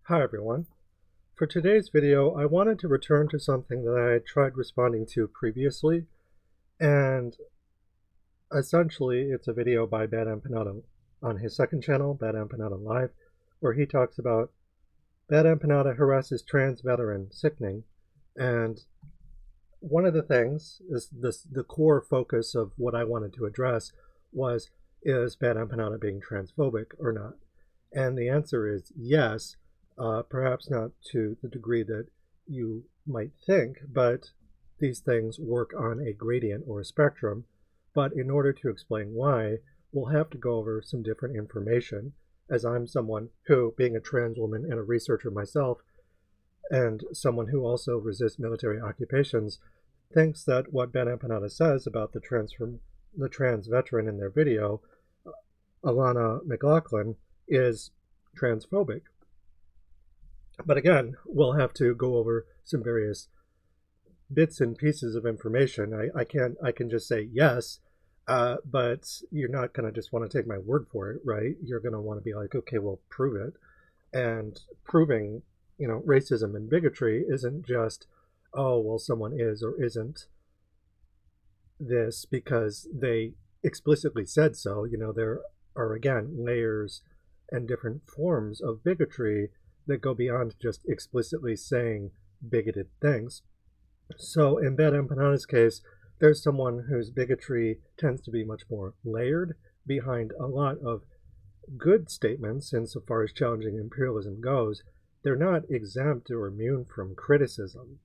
Hi everyone. For today's video, I wanted to return to something that I had tried responding to previously, and essentially it's a video by Bad Empanada on his second channel, Bad Empanada Live, where he talks about Bad Empanada harasses trans veteran sickening, and one of the things is the core focus of what I wanted to address was, is Bad Empanada being transphobic or not? And the answer is yes. Perhaps not to the degree that you might think, but these things work on a gradient or a spectrum. But in order to explain why, we'll have to go over some different information, as I'm someone who, being a trans woman and a researcher myself, and someone who also resists military occupations, thinks that what Ben Empanada says about the trans veteran in their video, Alana McLaughlin, is transphobic. But again, we'll have to go over some various bits and pieces of information. I can just say yes, but you're not going to just want to take my word for it, right? You're going to want to be like, okay, well, prove it. And proving, racism and bigotry isn't just, oh, well, someone is or isn't this because they explicitly said so. There are, again, layers and different forms of bigotry that go beyond just explicitly saying bigoted things. So in Bad Empanada's case, there's someone whose bigotry tends to be much more layered behind a lot of good statements insofar as challenging imperialism goes. They're not exempt or immune from criticism.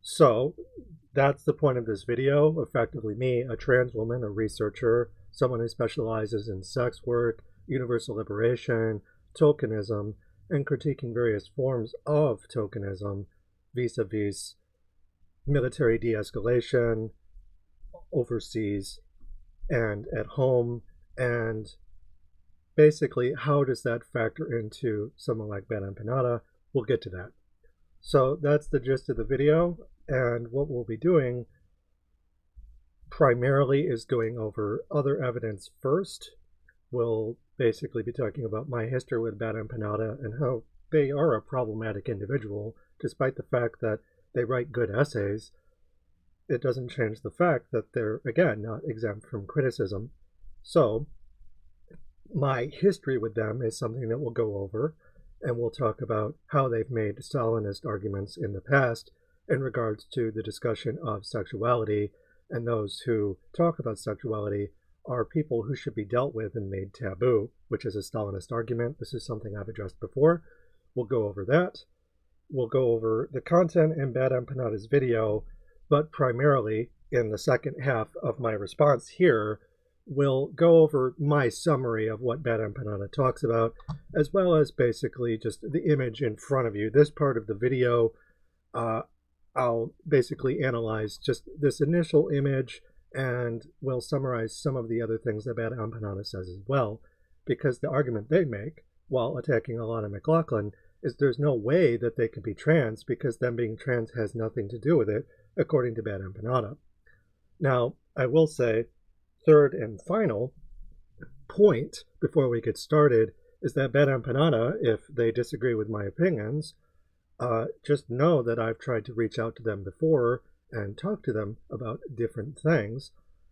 So that's the point of this video. Effectively me, a trans woman, a researcher, someone who specializes in sex work, universal liberation, tokenism, and critiquing various forms of tokenism vis-a-vis military de-escalation overseas and at home, and basically how does that factor into someone like Bad Empanada. We'll get to that. So that's the gist of the video, and what we'll be doing primarily is going over other evidence first. We'll basically be talking about my history with Bad Empanada and how they are a problematic individual. Despite the fact that they write good essays, it doesn't change the fact that they're, again, not exempt from criticism. So my history with them is something that we'll go over, and we'll talk about how they've made Stalinist arguments in the past in regards to the discussion of sexuality, and those who talk about sexuality are people who should be dealt with and made taboo, which is a Stalinist argument. This is something I've addressed before. We'll go over that. We'll go over the content in Bad Empanada's video, but primarily in the second half of my response here, we'll go over my summary of what Bad Empanada talks about, as well as basically just the image in front of you. This part of the video, I'll basically analyze just this initial image, and we'll summarize some of the other things that Bad Empanada says as well, because the argument they make while attacking Alana McLaughlin is there's no way that they could be trans because them being trans has nothing to do with it, according to Bad Empanada. Now, I will say, third and final point before we get started is that Bad Empanada, if they disagree with my opinions, just know that I've tried to reach out to them before and talk to them about different things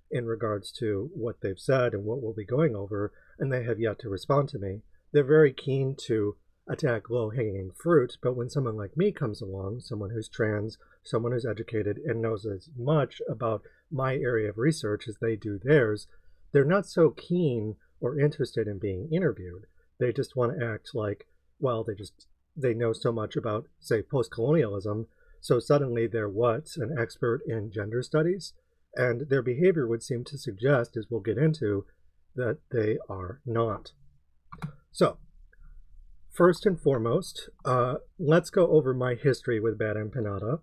in regards to what they've said and what we'll be going over, and they have yet to respond to me. They're very keen to attack low-hanging fruit, but when someone like me comes along, someone who's trans, someone who's educated and knows as much about my area of research as they do theirs, they're not so keen or interested in being interviewed. They just want to act like, well, they know so much about, say, postcolonialism, so suddenly they're an expert in gender studies, and their behavior would seem to suggest, as we'll get into, that they are not. So, first and foremost, let's go over my history with Bad Empanada,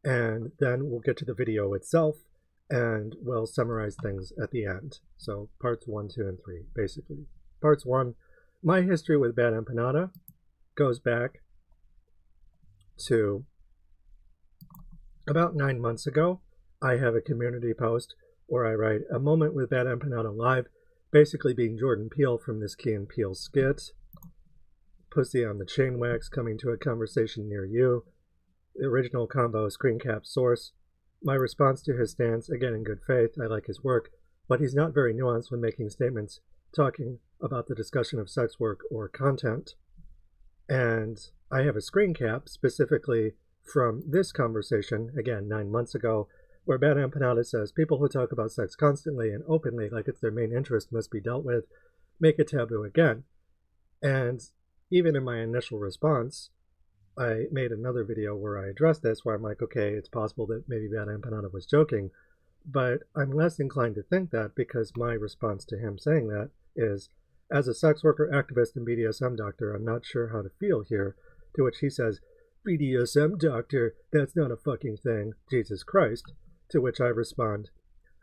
and then we'll get to the video itself, and we'll summarize things at the end. So parts 1, 2, and 3, basically. Parts 1, my history with Bad Empanada goes back to about 9 months ago. I have a community post where I write a moment with Bad Empanada Live, basically being Jordan Peele from this Key and Peele skit. Pussy on the Chain Wax coming to a conversation near you. The original combo screen cap source. My response to his stance, again in good faith, I like his work, but he's not very nuanced when making statements talking about the discussion of sex work or content. And I have a screen cap specifically from this conversation, again 9 months ago, where Bad Empanada says, people who talk about sex constantly and openly like it's their main interest must be dealt with, make it taboo again. And even in my initial response, I made another video where I addressed this, where I'm like, okay, it's possible that maybe Bad Empanada was joking, but I'm less inclined to think that because my response to him saying that is, as a sex worker, activist, and BDSM doctor, I'm not sure how to feel here, to which he says, BDSM doctor, that's not a fucking thing, Jesus Christ, to which I respond,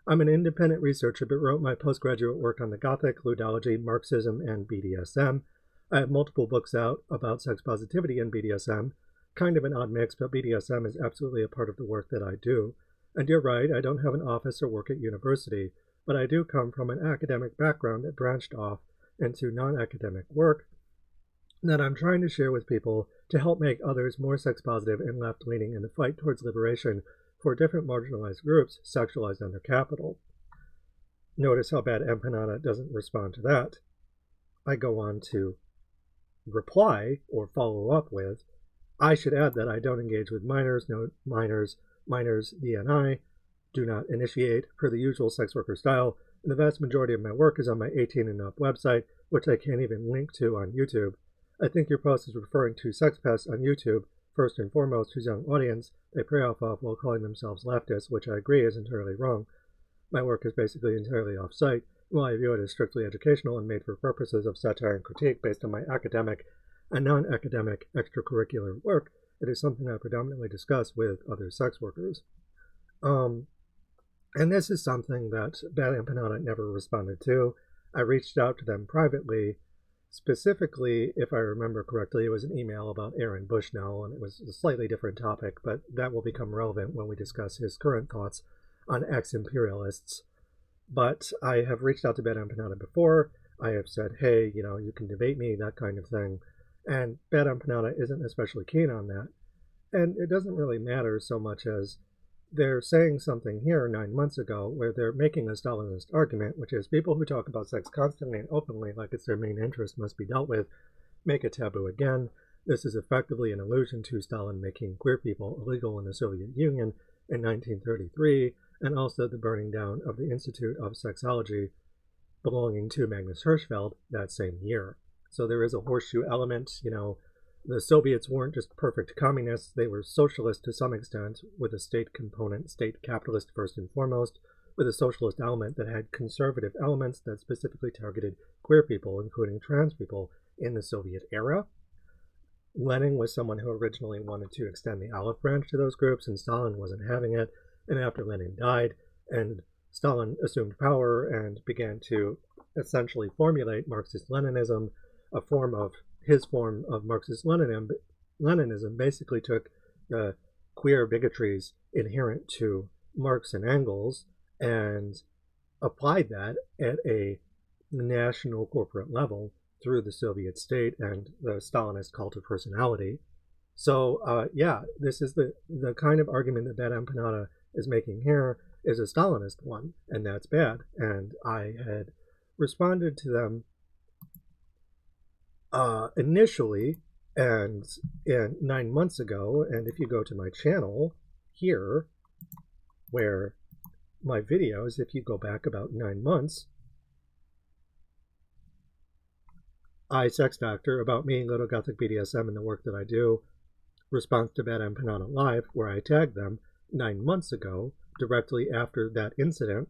I'm an independent researcher but wrote my postgraduate work on the Gothic, ludology, Marxism, and BDSM. I have multiple books out about sex positivity and BDSM, kind of an odd mix, but BDSM is absolutely a part of the work that I do. And you're right, I don't have an office or work at university, but I do come from an academic background that branched off into non-academic work that I'm trying to share with people to help make others more sex positive and left-leaning in the fight towards liberation for different marginalized groups sexualized under capital. Notice how Bad Empanada doesn't respond to that. I go on to reply or follow up with, I should add that I don't engage with minors, no minors, DNI, do not initiate per the usual sex worker style, and the vast majority of my work is on my 18 and up website, which I can't even link to on YouTube. I think your post is referring to sex pests on YouTube, first and foremost, whose young audience they prey off of while calling themselves leftists, which I agree is entirely wrong. My work is basically entirely off-site, while I view it as strictly educational and made for purposes of satire and critique based on my academic and non-academic extracurricular work. It is something I predominantly discuss with other sex workers. And this is something that Bad Empanada never responded to. I reached out to them privately. Specifically, if I remember correctly, it was an email about Aaron Bushnell, and it was a slightly different topic, but that will become relevant when we discuss his current thoughts on ex-Imperialists. But I have reached out to Bad Empanada before. I have said, hey, you can debate me, that kind of thing. And Bad Empanada isn't especially keen on that. And it doesn't really matter so much as they're saying something here 9 months ago where they're making a Stalinist argument, which is people who talk about sex constantly and openly like it's their main interest must be dealt with, make it taboo again. This is effectively an allusion to Stalin making queer people illegal in the Soviet Union in 1933, and also the burning down of the Institute of Sexology belonging to Magnus Hirschfeld that same year. So there is a horseshoe element. The Soviets weren't just perfect communists, they were socialist to some extent, with a state component, state capitalist first and foremost, with a socialist element that had conservative elements that specifically targeted queer people, including trans people, in the Soviet era. Lenin was someone who originally wanted to extend the olive branch to those groups, and Stalin wasn't having it. And after Lenin died, and Stalin assumed power and began to essentially formulate Marxist-Leninism, his form of Marxist-Leninism basically took the queer bigotries inherent to Marx and Engels and applied that at a national corporate level through the Soviet state and the Stalinist cult of personality. So, this is the kind of argument that Bad Empanada is making here is a Stalinist one, and that's bad. And I had responded to them initially and 9 months ago, and if you go to my channel here, where my videos, if you go back about 9 months, I Sex Doctor, about me, Little Gothic BDSM, and the work that I do, response to Bad Empanada Live, where I tagged them 9 months ago, directly after that incident.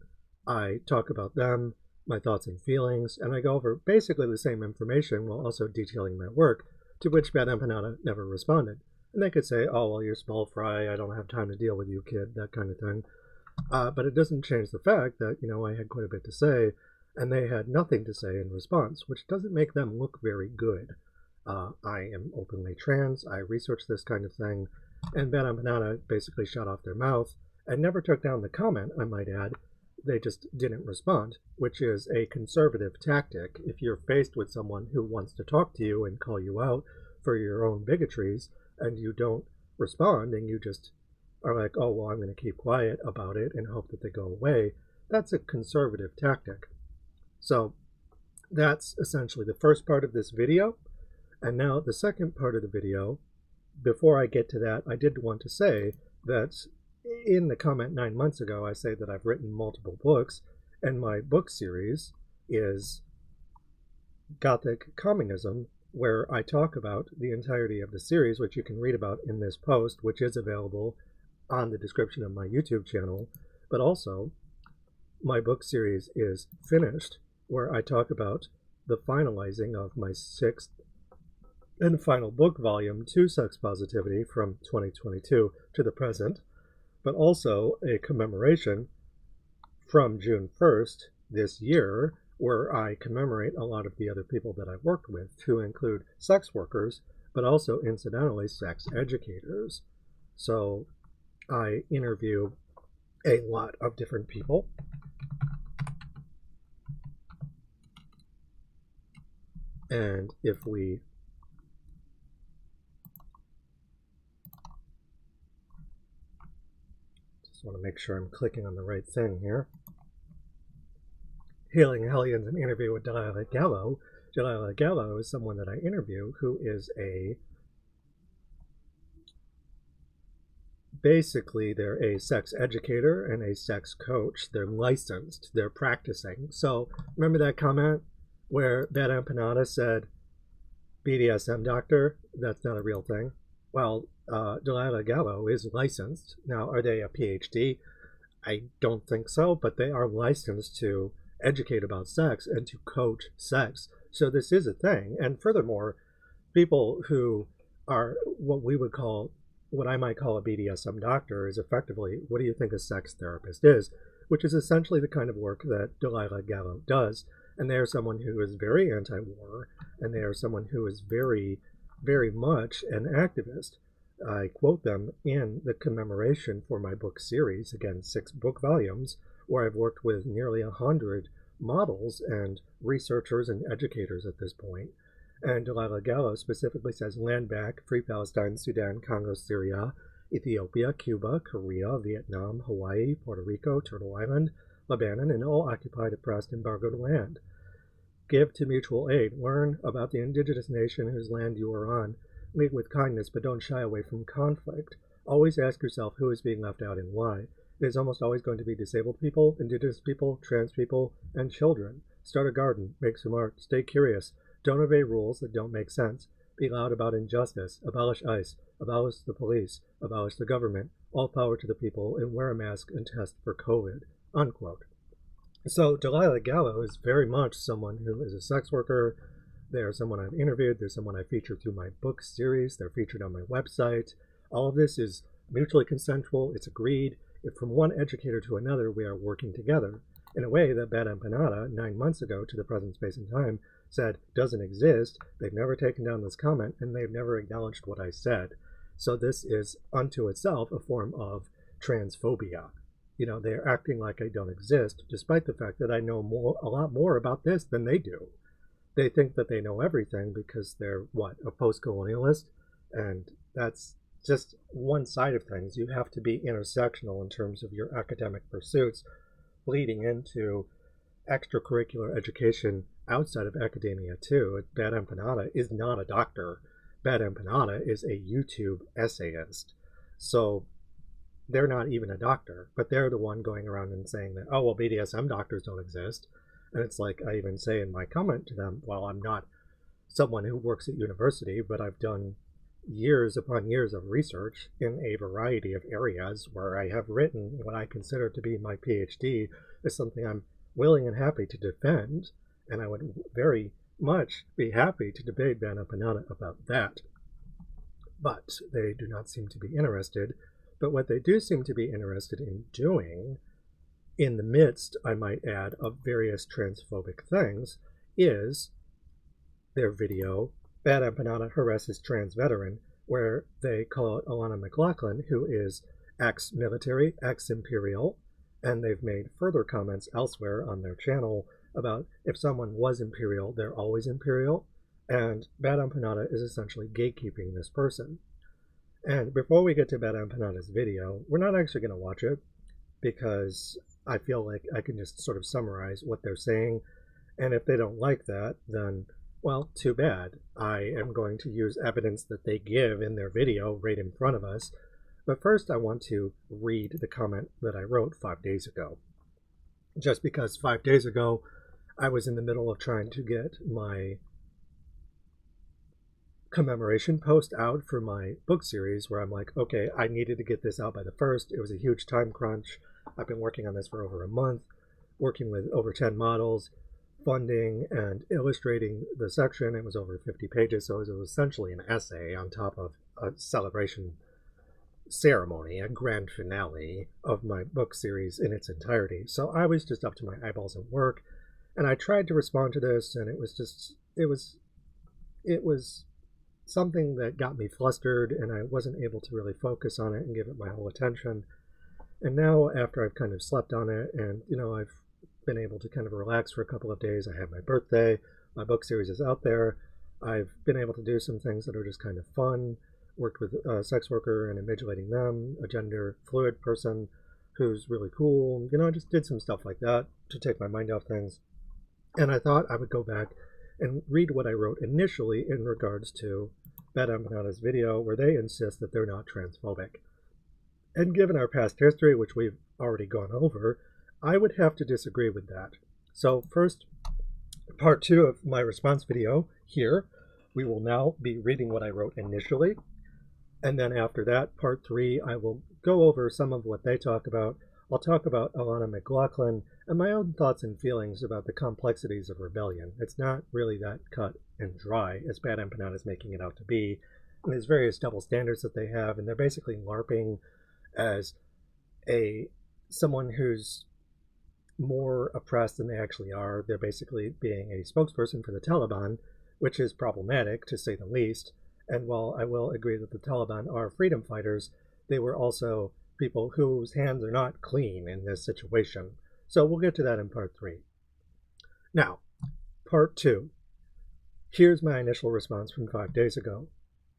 I talk about them, my thoughts and feelings, and I go over basically the same information while also detailing my work, to which Bad Empanada never responded. And they could say, oh, well, you're small fry, I don't have time to deal with you, kid, that kind of thing. But it doesn't change the fact that, I had quite a bit to say, and they had nothing to say in response, which doesn't make them look very good. I am openly trans, I research this kind of thing, and Bad Empanada basically shut off their mouth and never took down the comment, I might add, they just didn't respond, which is a conservative tactic. If you're faced with someone who wants to talk to you and call you out for your own bigotries, and you don't respond, and you just are like, oh, well, I'm going to keep quiet about it and hope that they go away, that's a conservative tactic. So that's essentially the first part of this video. And now the second part of the video, before I get to that, I did want to say that in the comment 9 months ago, I say that I've written multiple books, and my book series is Gothic Communism, where I talk about the entirety of the series, which you can read about in this post, which is available on the description of my YouTube channel. But also, my book series is Finished, where I talk about the finalizing of my 6th and final book volume, To Sex Positivity, from 2022 to the present, but also a commemoration from June 1st this year, where I commemorate a lot of the other people that I've worked with, to include sex workers, but also, incidentally, sex educators. So I interview a lot of different people. And if we just want to make sure I'm clicking on the right thing here. Hailing Hellions, an interview with Delilah Gallo. Delilah Gallo is someone that I interview who is basically they're a sex educator and a sex coach. They're licensed, they're practicing. So remember that comment where Bad Empanada said, BDSM doctor? That's not a real thing. Well, Delilah Gallo is licensed. Now, are they a PhD? I don't think so, but they are licensed to educate about sex and to coach sex. So this is a thing. And furthermore, people who are what I might call a BDSM doctor is effectively, what do you think a sex therapist is? Which is essentially the kind of work that Delilah Gallo does. And they are someone who is very anti-war, and they are someone who is very, very much an activist. I quote them in the commemoration for my book series, again, 6 book volumes, where I've worked with nearly 100 models and researchers and educators at this point. And Delilah Gallo specifically says, land back, free Palestine, Sudan, Congo, Syria, Ethiopia, Cuba, Korea, Vietnam, Hawaii, Puerto Rico, Turtle Island, Lebanon, and all occupied, oppressed, embargoed land. Give to mutual aid. Learn about the indigenous nation whose land you are on. Lead with kindness, but don't shy away from conflict. Always ask yourself who is being left out and why. It is almost always going to be disabled people, indigenous people, trans people, and children. Start a garden. Make some art. Stay curious. Don't obey rules that don't make sense. Be loud about injustice. Abolish ICE. Abolish the police. Abolish the government. All power to the people, and wear a mask and test for COVID. Unquote. So Delilah Gallo is very much someone who is a sex worker. They're someone I've interviewed. They're someone I featured through my book series. They're featured on my website. All of this is mutually consensual. It's agreed. If from one educator to another, we are working together in a way that Bad Empanada 9 months ago to the present space and time said doesn't exist. They've never taken down this comment, and they've never acknowledged what I said. So this is unto itself a form of transphobia. You know, they're acting like I don't exist, despite the fact that I know a lot more about this than they do. They think that they know everything because they're, a postcolonialist? And that's just one side of things. You have to be intersectional in terms of your academic pursuits, bleeding into extracurricular education outside of academia too. Bad Empanada is not a doctor. Bad Empanada is a YouTube essayist. So they're not even a doctor, but they're the one going around and saying that, oh, well, BDSM doctors don't exist. And it's like I even say in my comment to them, well, I'm not someone who works at university, but I've done years upon years of research in a variety of areas where I have written what I consider to be my PhD is something I'm willing and happy to defend. And I would very much be happy to debate Bad Empanada about that. But they do not seem to be interested. But what they do seem to be interested in doing, in the midst, I might add, of various transphobic things, is their video, Bad Empanada Harasses Trans Veteran, where they call out Alana McLaughlin, who is ex-military, ex-Imperial, And they've made further comments elsewhere on their channel about if someone was Imperial, they're always Imperial. And Bad Empanada is essentially gatekeeping this person. And before we get to Bad Empanada's video, we're not actually going to watch it because I feel like I can just sort of summarize what they're saying. And if they don't like that, then, well, too bad. I am going to use evidence that they give in their video right in front of us. But first, I want to read the comment that I wrote 5 days ago. Just because 5 days ago, I was in the middle of trying to get my commemoration post out for my book series, where I'm like, okay, I needed to get this out by the 1st. It was a huge time crunch. I've been working on this for over a month, working with over 10 models, funding and illustrating the section. It was over 50 pages, so it was essentially an essay on top of a celebration ceremony, a grand finale of my book series in its entirety. So I was just up to my eyeballs at work, and I tried to respond to this, and it was something that got me flustered, and I wasn't able to really focus on it and give it my whole attention. And now, after I've kind of slept on it, and I've been able to kind of relax for a couple of days, I had my birthday, my book series is out there, I've been able to do some things that are just kind of fun, worked with a sex worker and invigilating them, a gender fluid person who's really cool. I just did some stuff like that to take my mind off things. And I thought I would go back and read what I wrote initially in regards to Bad Empanada's video, where they insist that they're not transphobic. And given our past history, which we've already gone over, I would have to disagree with that. So first, part 2 of my response video here, we will now be reading what I wrote initially. And then after that, part 3, I will go over some of what they talk about. I'll talk about Alana McLaughlin and my own thoughts and feelings about the complexities of rebellion. It's not really that cut and dry as Bad Empanada is making it out to be. And there's various double standards that they have, and they're basically LARPing as someone who's more oppressed than they actually are. They're basically being a spokesperson for the Taliban, which is problematic, to say the least. And while I will agree that the Taliban are freedom fighters, they were also people whose hands are not clean in this situation. So we'll get to that in part 3. Now, part 2. Here's my initial response from 5 days ago.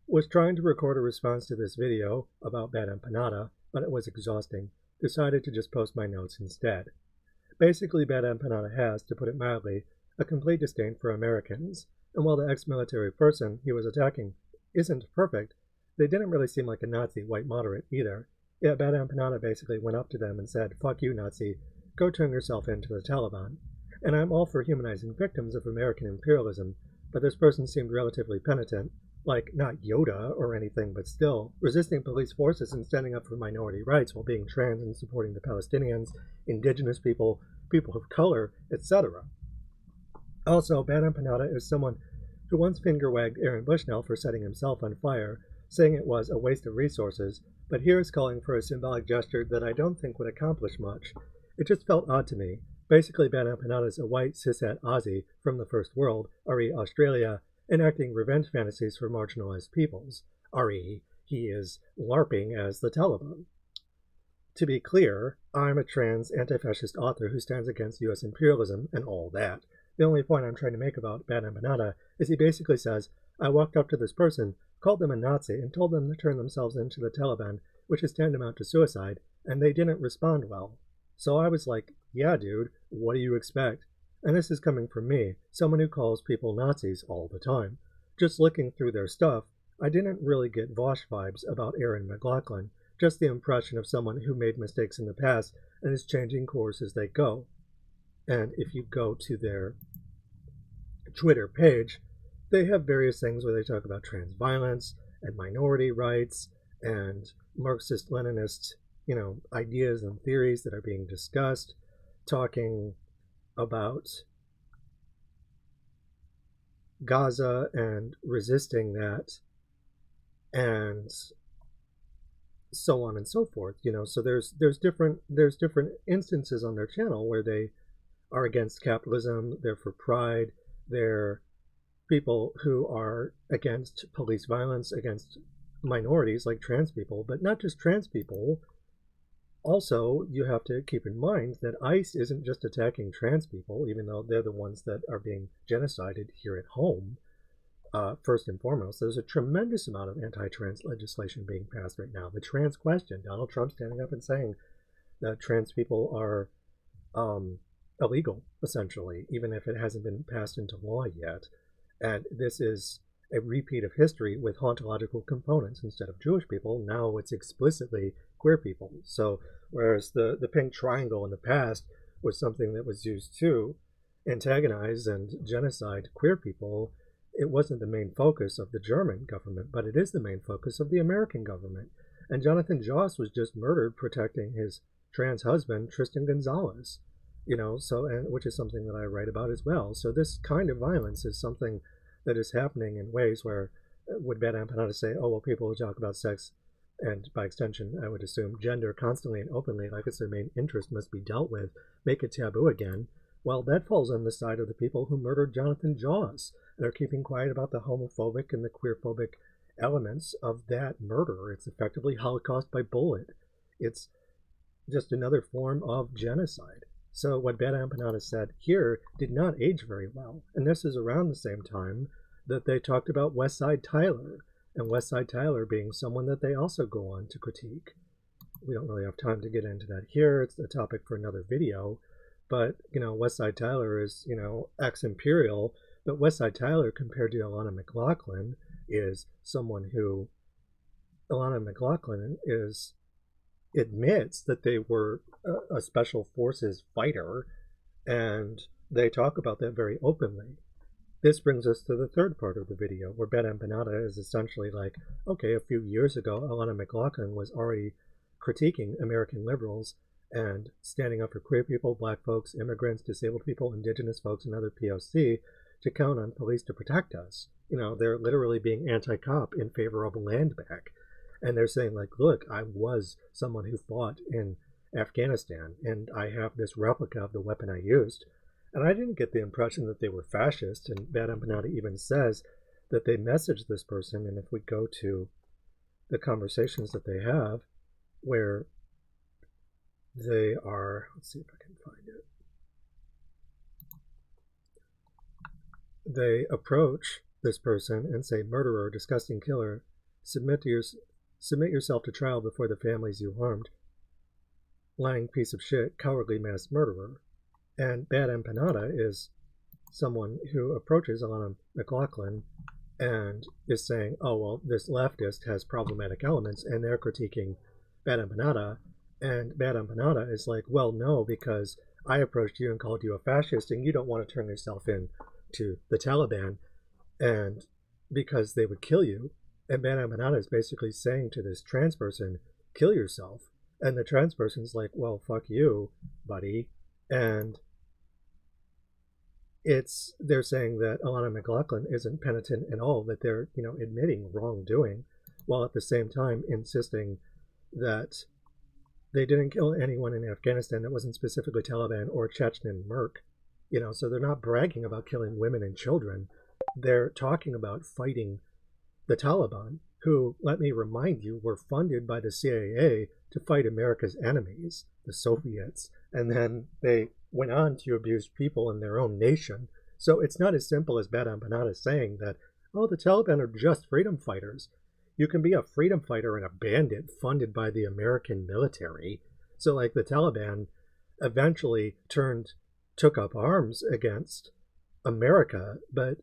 Was trying to record a response to this video about Bad Empanada, but it was exhausting. Decided to just post my notes instead. Basically, Bad Empanada has, to put it mildly, a complete disdain for Americans, and while the ex-military person he was attacking isn't perfect, they didn't really seem like a Nazi white moderate either. Yet Bad Empanada basically went up to them and said, "Fuck you, Nazi, go turn yourself into the Taliban." And I'm all for humanizing victims of American imperialism, but this person seemed relatively penitent, like not Yoda or anything, but still resisting police forces and standing up for minority rights while being trans and supporting the Palestinians, indigenous people, people of color, etc. Also, Bad Empanada is someone who once finger-wagged Aaron Bushnell for setting himself on fire, saying it was a waste of resources, but here is calling for a symbolic gesture that I don't think would accomplish much. It just felt odd to me. Basically, Bad Empanada is a white, cishet Aussie from the First World, re. Australia, enacting revenge fantasies for marginalized peoples, re. he is LARPing as the Taliban. To be clear, I'm a trans anti-fascist author who stands against U.S. imperialism and all that. The only point I'm trying to make about Bad Empanada is he basically says, I walked up to this person, called them a Nazi, and told them to turn themselves into the Taliban, which is tantamount to suicide, and they didn't respond well. So I was like, yeah, dude, what do you expect? And this is coming from me, someone who calls people Nazis all the time. Just looking through their stuff, I didn't really get Vosh vibes about Alana McLaughlin, just the impression of someone who made mistakes in the past and is changing course as they go. And if you go to their Twitter page, they have various things where they talk about trans violence and minority rights and Marxist-Leninist, ideas and theories that are being discussed, talking about Gaza and resisting that, and so on and so forth. So there's different instances on their channel where they are against capitalism, they're for pride, they're people who are against police violence against minorities like trans people, but not just trans people, Also, you have to keep in mind that ICE isn't just attacking trans people, even though they're the ones that are being genocided here at home. First and foremost, there's a tremendous amount of anti-trans legislation being passed right now. The trans question, Donald Trump standing up and saying that trans people are illegal, essentially, even if it hasn't been passed into law yet. And this is a repeat of history with hauntological components. Instead of Jewish people, now it's explicitly queer people. So whereas the pink triangle in the past was something that was used to antagonize and genocide queer people, it wasn't the main focus of the German government, but it is the main focus of the American government. And Jonathan Joss was just murdered protecting his trans husband, Tristan Gonzalez, and which is something that I write about as well. So this kind of violence is something that is happening in ways where, would Bad Empanada say, oh, well, people who talk about sex, and by extension, I would assume gender constantly and openly, like it's their main interest, must be dealt with, make it taboo again. Well, that falls on the side of the people who murdered Jonathan Joss and are keeping quiet about the homophobic and the queerphobic elements of that murder. It's effectively Holocaust by bullet. It's just another form of genocide. So what Bad Empanada said here did not age very well. And this is around the same time that they talked about Westside Tyler, and Westside Tyler being someone that they also go on to critique. We don't really have time to get into that here. It's a topic for another video. But, Westside Tyler is, ex-Imperial. But Westside Tyler, compared to Alana McLaughlin, is someone who, Alana McLaughlin admits that they were a special forces fighter, and they talk about that very openly. This brings us to the third part of the video, where Bad Empanada is essentially like, okay, a few years ago, Alana McLaughlin was already critiquing American liberals and standing up for queer people, black folks, immigrants, disabled people, indigenous folks, and other POC to count on police to protect us. They're literally being anti-cop in favor of land back. And they're saying, like, look, I was someone who fought in Afghanistan, and I have this replica of the weapon I used. And I didn't get the impression that they were fascist, and Bad Empanada even says that they messaged this person, and if we go to the conversations that they have, where they are, let's see if I can find it. They approach this person and say, murderer, disgusting killer, submit yourself to trial before the families you harmed, lying piece of shit, cowardly mass murderer. And Bad Empanada is someone who approaches Alana McLaughlin and is saying, oh, well, this leftist has problematic elements, and they're critiquing Bad Empanada. And Bad Empanada is like, well, no, because I approached you and called you a fascist, and you don't want to turn yourself in to the Taliban, and because they would kill you. And Bad Empanada is basically saying to this trans person, kill yourself. And the trans person's like, well, fuck you, buddy. And they're saying that Alana McLaughlin isn't penitent at all, that they're, admitting wrongdoing, while at the same time insisting that they didn't kill anyone in Afghanistan that wasn't specifically Taliban or Chechen Merc. So they're not bragging about killing women and children. They're talking about fighting the Taliban, who, let me remind you, were funded by the CIA to fight America's enemies, the Soviets, and then they went on to abuse people in their own nation. So it's not as simple as Bad Empanada saying that, oh, the Taliban are just freedom fighters. You can be a freedom fighter and a bandit funded by the American military. So, like, the Taliban eventually took up arms against America, but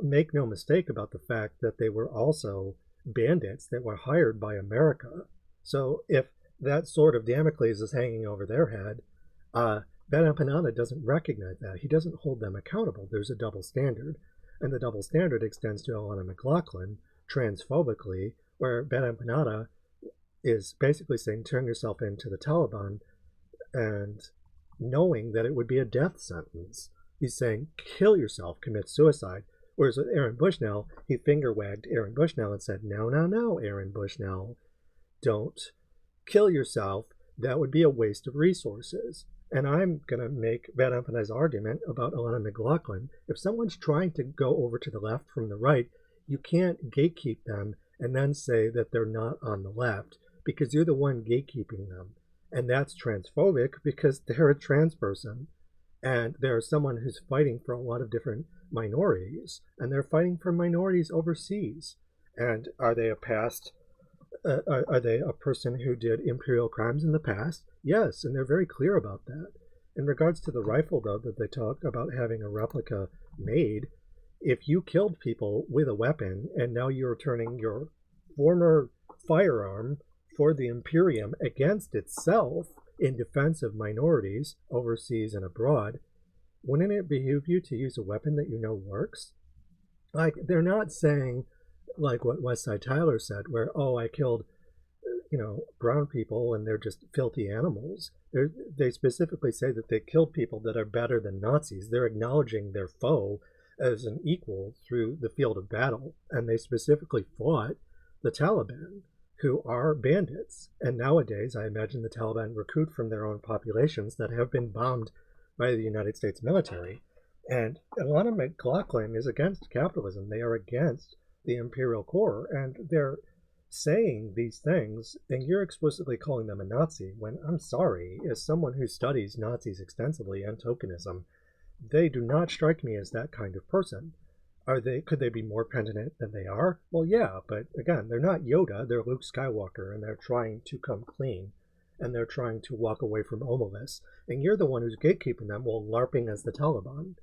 make no mistake about the fact that they were also bandits that were hired by America. So if that sword of Damocles is hanging over their head, Bad Empanada doesn't recognize that. He doesn't hold them accountable. There's a double standard. And the double standard extends to Alana McLaughlin, transphobically, where Bad Empanada is basically saying, turn yourself into the Taliban, and knowing that it would be a death sentence. He's saying, kill yourself, commit suicide. Whereas with Aaron Bushnell, he finger-wagged Aaron Bushnell and said, no, Aaron Bushnell, don't kill yourself. That would be a waste of resources. And I'm going to make Bad Empanada's argument about Alana McLaughlin. If someone's trying to go over to the left from the right, you can't gatekeep them and then say that they're not on the left, because you're the one gatekeeping them. And that's transphobic because they're a trans person and they're someone who's fighting for a lot of different minorities, and they're fighting for minorities overseas. And are they a past? Are they a person who did imperial crimes in the past? Yes, and they're very clear about that. In regards to the rifle, though, that they talk about having a replica made, if you killed people with a weapon and now you're turning your former firearm for the Imperium against itself in defense of minorities overseas and abroad, wouldn't it behoove you to use a weapon that you know works? Like, they're not saying, like what Westside Tyler said, where, oh, I killed, brown people and they're just filthy animals. They specifically say that they killed people that are better than Nazis. They're acknowledging their foe as an equal through the field of battle. And they specifically fought the Taliban, who are bandits. And nowadays, I imagine the Taliban recruit from their own populations that have been bombed by the United States military. And Alana McLaughlin is against capitalism. They are against the imperial core, and they're saying these things, and you're explicitly calling them a Nazi, when, I'm sorry, as someone who studies Nazis extensively and tokenism, they do not strike me as that kind of person. Could they be more penitent than they are? Well, yeah, but again, they're not Yoda, they're Luke Skywalker, and they're trying to come clean, and they're trying to walk away from Omelis, and you're the one who's gatekeeping them while LARPing as the Taliban.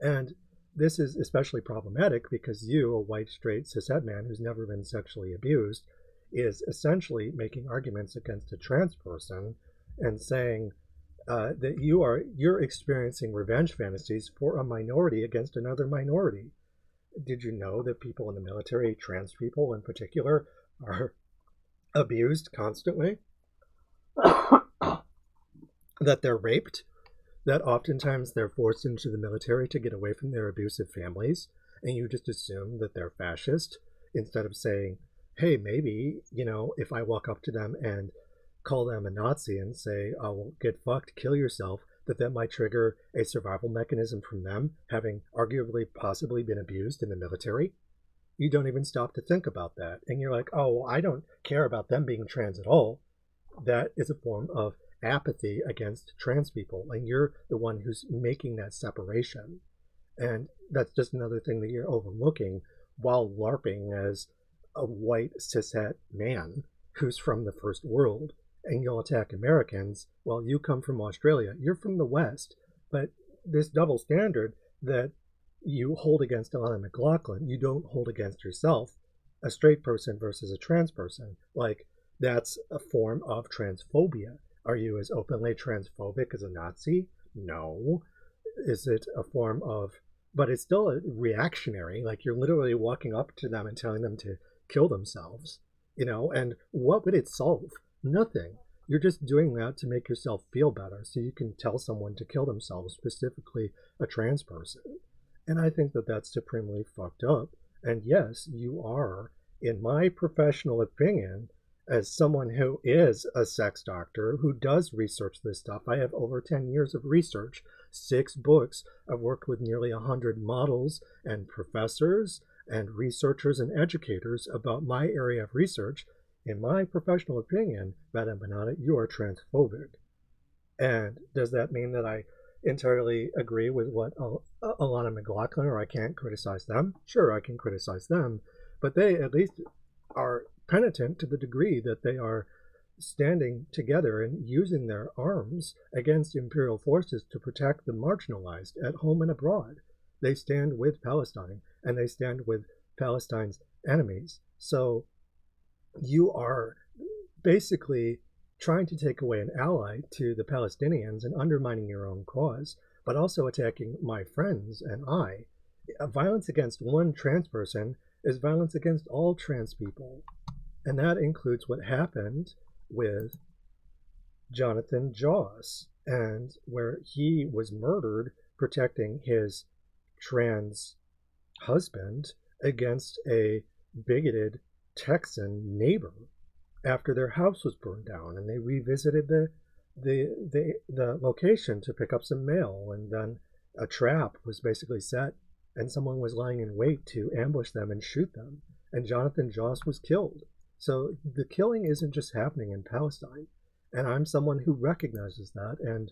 And this is especially problematic because you, a white, straight, cishet man who's never been sexually abused, is essentially making arguments against a trans person and saying that you're experiencing revenge fantasies for a minority against another minority. Did you know that people in the military, trans people in particular, are abused constantly? That they're raped? That oftentimes they're forced into the military to get away from their abusive families, and you just assume that they're fascist instead of saying, hey, maybe, if I walk up to them and call them a Nazi and say, oh, well, get fucked, kill yourself, that might trigger a survival mechanism from them, having arguably possibly been abused in the military. You don't even stop to think about that. And you're like, oh, well, I don't care about them being trans at all. That is a form of apathy against trans people, and you're the one who's making that separation. And that's just another thing that you're overlooking while LARPing as a white cishet man who's from the first world, and you'll attack Americans while you come from Australia. You're from the West, but this double standard that you hold against Alana McLaughlin, you don't hold against yourself, a straight person versus a trans person. Like, that's a form of transphobia. Are you as openly transphobic as a Nazi? No. Is it a form of, but it's still a reactionary, like you're literally walking up to them and telling them to kill themselves, and what would it solve? Nothing. You're just doing that to make yourself feel better so you can tell someone to kill themselves, specifically a trans person. And I think that that's supremely fucked up. And yes, you are, in my professional opinion, as someone who is a sex doctor, who does research this stuff, I have over 10 years of research, 6 books. I've worked with nearly 100 models and professors and researchers and educators about my area of research. In my professional opinion, Madame Empanada, you are transphobic. And does that mean that I entirely agree with what Alana McLaughlin, or I can't criticize them? Sure, I can criticize them, but they at least are penitent to the degree that they are standing together and using their arms against imperial forces to protect the marginalized at home and abroad. They stand with Palestine, and they stand with Palestine's enemies. So you are basically trying to take away an ally to the Palestinians and undermining your own cause, but also attacking my friends and I. Violence against one trans person is violence against all trans people. And that includes what happened with Jonathan Joss, and where he was murdered protecting his trans husband against a bigoted Texan neighbor after their house was burned down, and they revisited the location to pick up some mail, and then a trap was basically set, and someone was lying in wait to ambush them and shoot them, and Jonathan Joss was killed. So the killing isn't just happening in Palestine. And I'm someone who recognizes that and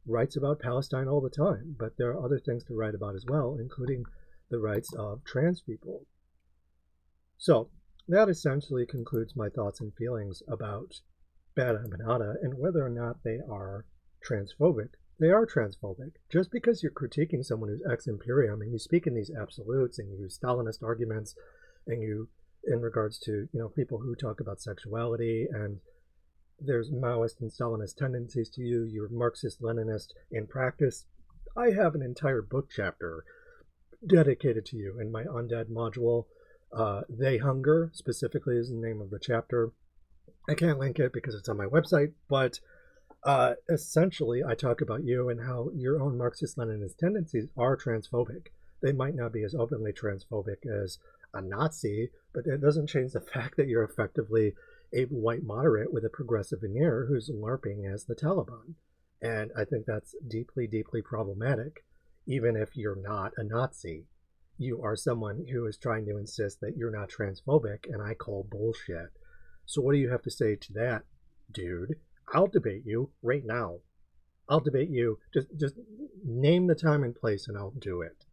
writes about Palestine all the time. But there are other things to write about as well, including the rights of trans people. So that essentially concludes my thoughts and feelings about Bad Empanada and whether or not they are transphobic. They are transphobic. Just because you're critiquing someone who's ex-Imperium and you speak in these absolutes and you use Stalinist arguments and you, in regards to, people who talk about sexuality and there's Maoist and Stalinist tendencies to you, you're Marxist-Leninist in practice. I have an entire book chapter dedicated to you in my Undead module. They Hunger, specifically, is the name of the chapter. I can't link it because it's on my website, but essentially I talk about you and how your own Marxist-Leninist tendencies are transphobic. They might not be as openly transphobic as a Nazi, but it doesn't change the fact that you're effectively a white moderate with a progressive veneer who's LARPing as the Taliban. And I think that's deeply, deeply problematic, even if you're not a Nazi. You are someone who is trying to insist that you're not transphobic, and I call bullshit. So what do you have to say to that, dude? I'll debate you right now. I'll debate you. Just name the time and place and I'll do it.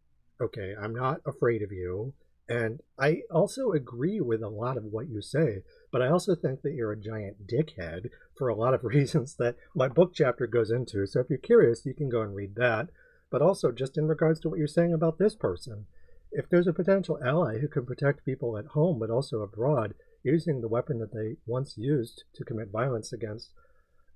Okay, I'm not afraid of you. And I also agree with a lot of what you say, but I also think that you're a giant dickhead for a lot of reasons that my book chapter goes into. So if you're curious, you can go and read that. But also just in regards to what you're saying about this person, if there's a potential ally who can protect people at home but also abroad using the weapon that they once used to commit violence against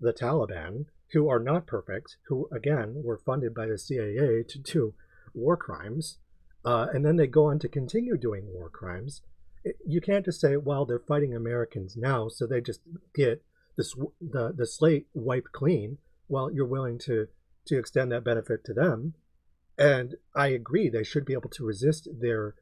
the Taliban, who are not perfect, who again were funded by the CIA to do war crimes, and then they go on to continue doing war crimes. You can't just say, well, they're fighting Americans now, so they just get the slate wiped clean. Well, you're willing to extend that benefit to them. And I agree, they should be able to resist their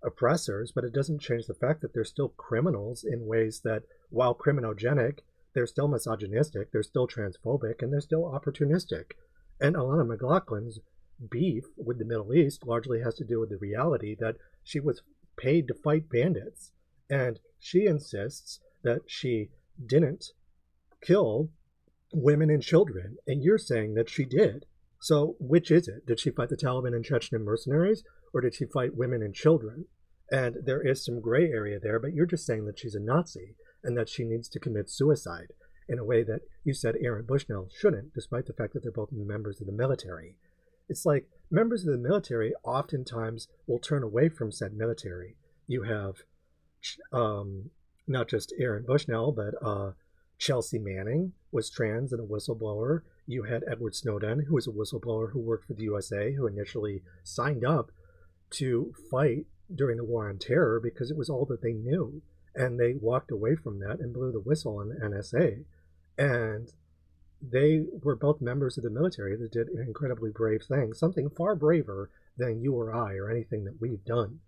oppressors, but it doesn't change the fact that they're still criminals in ways that, while criminogenic, they're still misogynistic, they're still transphobic, and they're still opportunistic. And Alana McLaughlin's beef with the Middle East largely has to do with the reality that she was paid to fight bandits. And she insists that she didn't kill women and children. And you're saying that she did. So which is it? Did she fight the Taliban and Chechen mercenaries, or did she fight women and children? And there is some gray area there, but you're just saying that she's a Nazi and that she needs to commit suicide in a way that you said Aaron Bushnell shouldn't, despite the fact that they're both members of the military. It's like members of the military oftentimes will turn away from said military. You have not just Aaron Bushnell, but Chelsea Manning was trans and a whistleblower. You had Edward Snowden, who was a whistleblower who worked for the USA, who initially signed up to fight during the War on Terror because it was all that they knew. And they walked away from that and blew the whistle on the NSA. And they were both members of the military that did an incredibly brave thing, something far braver than you or I or anything that we've done.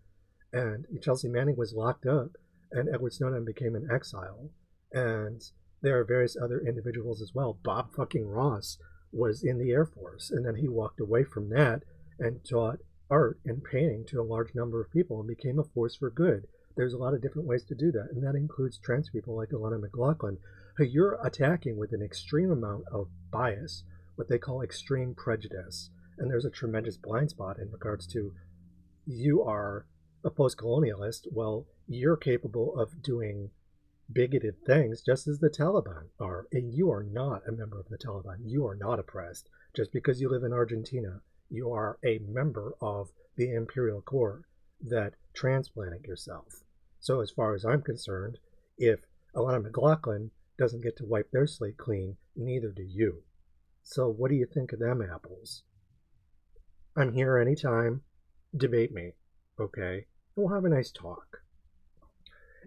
And Chelsea Manning was locked up, and Edward Snowden became an exile. And there are various other individuals as well. Bob fucking Ross was in the Air Force, and then he walked away from that and taught art and painting to a large number of people and became a force for good. There's a lot of different ways to do that, and that includes trans people like Alana McLaughlin, who you're attacking with an extreme amount of bias, what they call extreme prejudice. And there's a tremendous blind spot in regards to you are a postcolonialist. Well, you're capable of doing bigoted things just as the Taliban are, and you are not a member of the Taliban. You are not oppressed just because you live in Argentina. You are a member of the Imperial Corps that transplanted yourself. So as far as I'm concerned, if Alana McLaughlin doesn't get to wipe their slate clean, neither do you. So what do you think of them apples? I'm here anytime. Debate me, okay? We'll have a nice talk.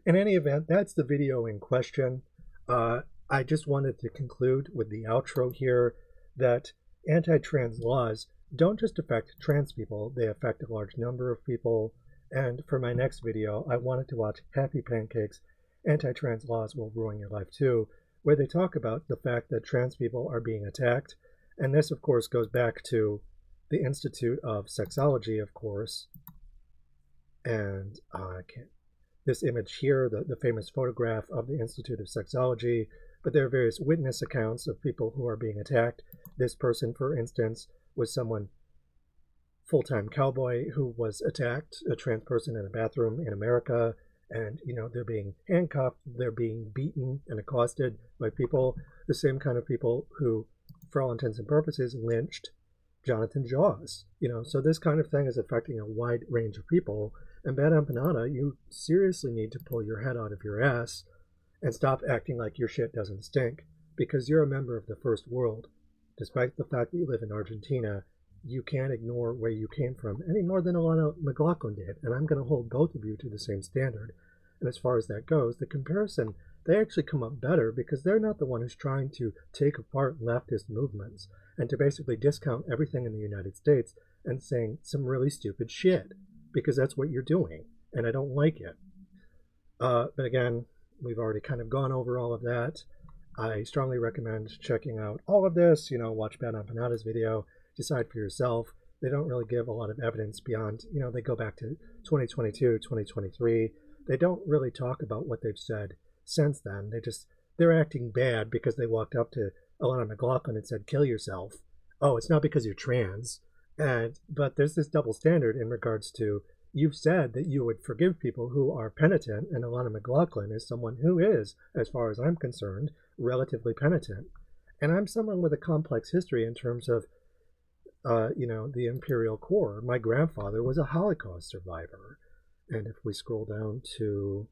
In any event, that's the video in question. I just wanted to conclude with the outro here that anti-trans laws don't just affect trans people, they affect a large number of people. And for my next video, I wanted to watch Happy Pancake's Anti-Trans Laws Will Ruin Your Life Too, where they talk about the fact that trans people are being attacked. And this, of course, goes back to the Institute of Sexology, of course. And I can't. this image here, the famous photograph of the Institute of Sexology, but there are various witness accounts of people who are being attacked. This person, for instance, was someone, full-time cowboy, who was attacked, a trans person in a bathroom in America, and, you know, they're being handcuffed, they're being beaten and accosted by people, the same kind of people who, for all intents and purposes, lynched Jonathan Jaws. You know, so this kind of thing is affecting a wide range of people. And Bad Empanada, you seriously need to pull your head out of your ass and stop acting like your shit doesn't stink, because you're a member of the first world. Despite the fact that you live in Argentina, you can't ignore where you came from any more than Alana McLaughlin did, and I'm going to hold both of you to the same standard. And as far as that goes, the comparison, they actually come up better because they're not the one who's trying to take apart leftist movements and to basically discount everything in the United States and saying some really stupid shit, because that's what you're doing, and I don't like it. But again, we've already kind of gone over all of that. I strongly recommend checking out all of this. You know, watch Bad Empanada's video, decide for yourself. They don't really give a lot of evidence beyond, you know, they go back to 2022, 2023. They don't really talk about what they've said since then. They're acting bad because they walked up to Alana McLaughlin and said, kill yourself. Oh, it's not because you're trans. But there's this double standard in regards to, you've said that you would forgive people who are penitent, and Alana McLaughlin is someone who is, as far as I'm concerned, relatively penitent. And I'm someone with a complex history in terms of, you know, the Imperial core. My grandfather was a Holocaust survivor. And if we scroll down to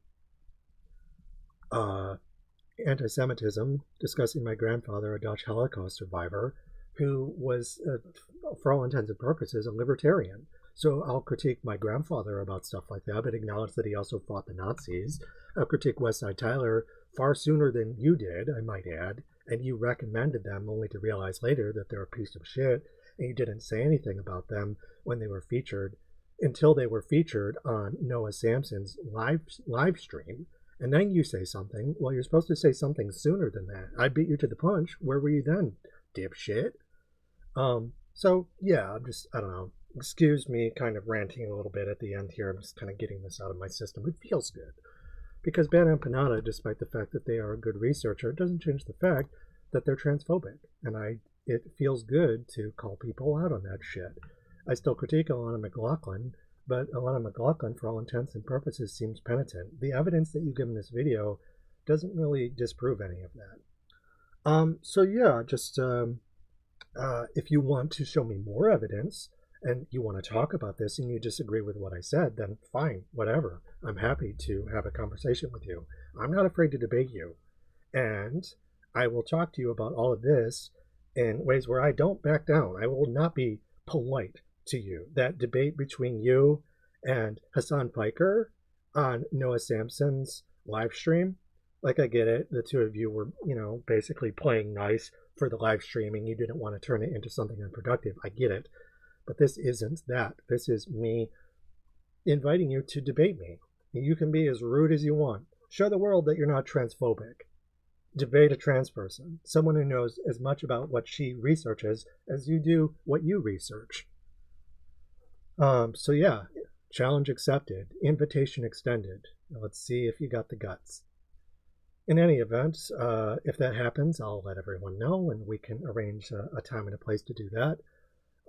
anti-Semitism, discussing my grandfather, a Dutch Holocaust survivor, who was, for all intents and purposes, a libertarian. So I'll critique my grandfather about stuff like that, but acknowledge that he also fought the Nazis. I'll critique Westside Tyler far sooner than you did, I might add, and you recommended them only to realize later that they're a piece of shit, and you didn't say anything about them when they were featured, until they were featured on Noah Samson's live stream. And then you say something. Well, you're supposed to say something sooner than that. I beat you to the punch. Where were you then, dipshit? So yeah, I don't know. Excuse me kind of ranting a little bit at the end here. I'm just kind of getting this out of my system. It feels good. Because Bad Empanada, despite the fact that they are a good researcher, it doesn't change the fact that they're transphobic. And it feels good to call people out on that shit. I still critique Alana McLaughlin, but Alana McLaughlin, for all intents and purposes, seems penitent. The evidence that you give in this video doesn't really disprove any of that. So yeah, just if you want to show me more evidence and you want to talk about this and you disagree with what I said, then fine, whatever. I'm happy to have a conversation with you. I'm not afraid to debate you. And I will talk to you about all of this in ways where I don't back down. I will not be polite to you. That debate between you and Hassan Piker on Noah Samson's live stream, like, I get it. The two of you were, you know, basically playing nice for the live streaming. You didn't want to turn it into something unproductive. I get it. But this isn't that. This is me inviting you to debate me. You can be as rude as you want. Show the world that you're not transphobic. Debate a trans person, someone who knows as much about what she researches as you do what you research. So yeah, challenge accepted, invitation extended. Let's see if you got the guts. In any event, if that happens, I'll let everyone know, and we can arrange a time and a place to do that.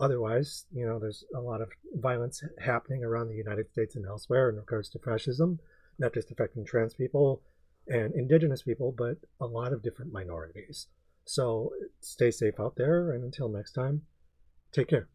Otherwise, you know, there's a lot of violence happening around the United States and elsewhere in regards to fascism, not just affecting trans people and indigenous people, but a lot of different minorities. So stay safe out there, and until next time, take care.